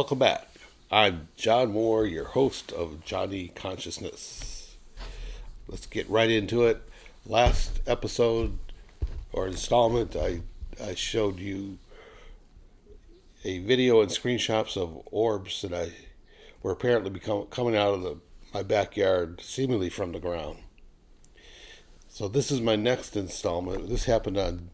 Welcome back. I'm John Moore, your host of Johnny Consciousness. Let's get right into it. Last episode or installment, I showed you a video and screenshots of orbs that I were apparently coming out of my backyard, seemingly from the ground. So this is my next installment. This happened on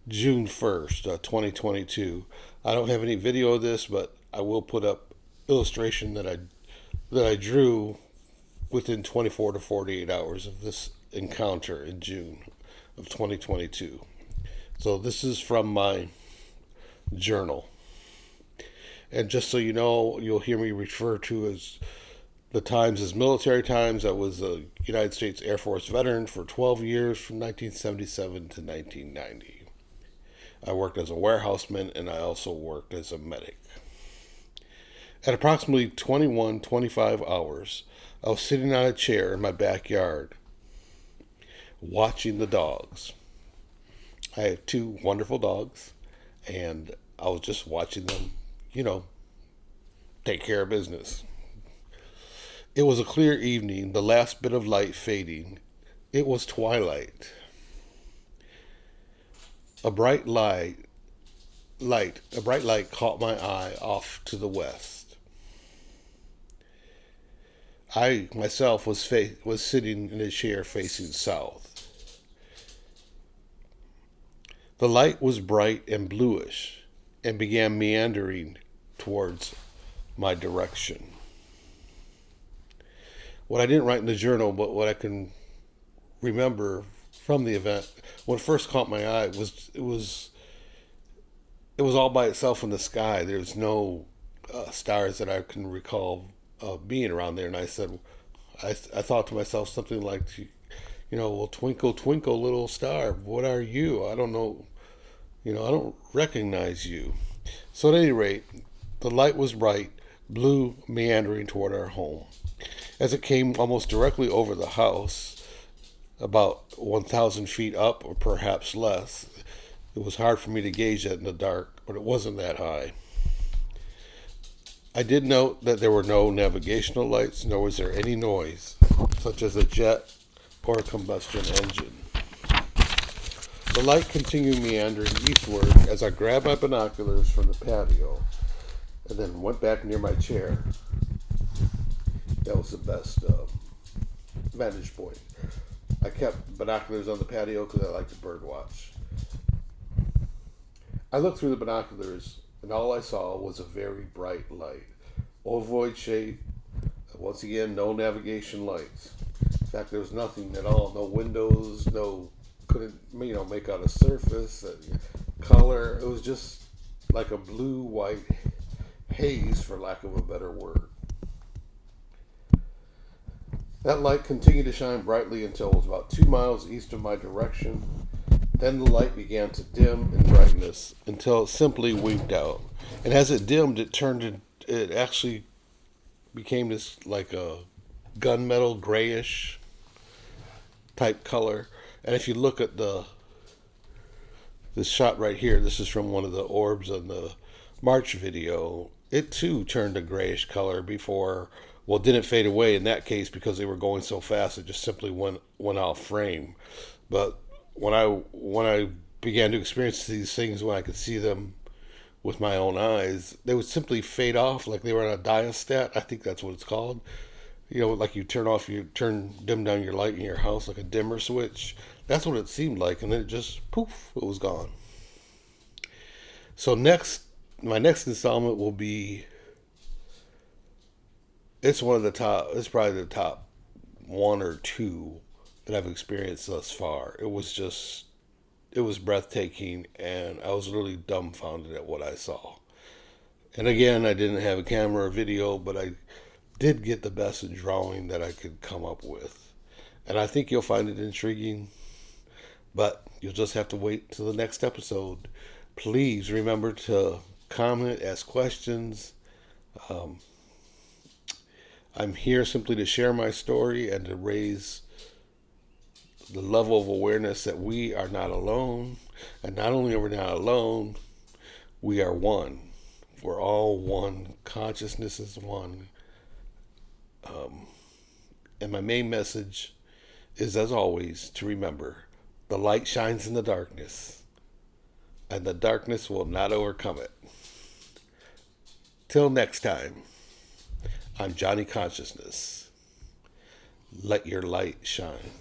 June 1st, 2022. I don't have any video of this, but I will put up illustration that I drew within 24 to 48 hours of this encounter in June of 2022. So this is from my journal. And just so you know, you'll hear me refer to as the times as military times. I was a United States Air Force veteran for 12 years from 1977 to 1990. I worked as a warehouseman and I also worked as a medic. At approximately 25 hours, I was sitting on a chair in my backyard watching the dogs. I have two wonderful dogs and I was just watching them, take care of business. It was a clear evening, the last bit of light fading. It was twilight. A bright light caught my eye off to the west. I myself was sitting in a chair facing south. The light was bright and bluish and began meandering towards my direction. What I didn't write in the journal, but what I can remember from the event, what first caught my eye was it was all by itself in the sky. There's no stars that I can recall being around there. And I said, I thought to myself something like, well, twinkle, twinkle, little star, what are you? I don't know. I don't recognize you. So at any rate, the light was bright, blue, meandering toward our home. As it came almost directly over the house, about 1,000 feet up or perhaps less, it was hard for me to gauge that in the dark, but it wasn't that high. I did note that there were no navigational lights, nor was there any noise, such as a jet or a combustion engine. The light continued meandering eastward as I grabbed my binoculars from the patio and then went back near my chair. That was the best vantage point. I kept binoculars on the patio because I like to bird watch. I looked through the binoculars and all I saw was a very bright light. Ovoid shape. Once again, no navigation lights. In fact, there was nothing at all. No windows, couldn't make out a surface, color. It was just like a blue-white haze, for lack of a better word. That light continued to shine brightly until it was about 2 miles east of my direction. Then the light began to dim in brightness until it simply winked out. And as it dimmed, it actually became this like a gunmetal grayish type color. And if you look at this shot right here, this is from one of the orbs on the March video. It too turned a grayish color before. Well, it didn't fade away in that case because they were going so fast. It just simply went off frame. But when I began to experience these things, when I could see them with my own eyes, they would simply fade off like they were on a diostat. I think that's what it's called. Like you dim down your light in your house like a dimmer switch. That's what it seemed like, and then it just poof, it was gone. So my next installment will be. It's probably the top one or two that I've experienced thus far. It was breathtaking, and I was really dumbfounded at what I saw. And again, I didn't have a camera or video, but I did get the best drawing that I could come up with. And I think you'll find it intriguing, but you'll just have to wait till the next episode. Please remember to comment, ask questions. I'm here simply to share my story and to raise the level of awareness that we are not alone. And not only are we not alone, we are one. We're all one. Consciousness is one. And my main message is, as always, to remember the light shines in the darkness, and the darkness will not overcome it. Till next time, I'm Johnny Consciousness. Let your light shine.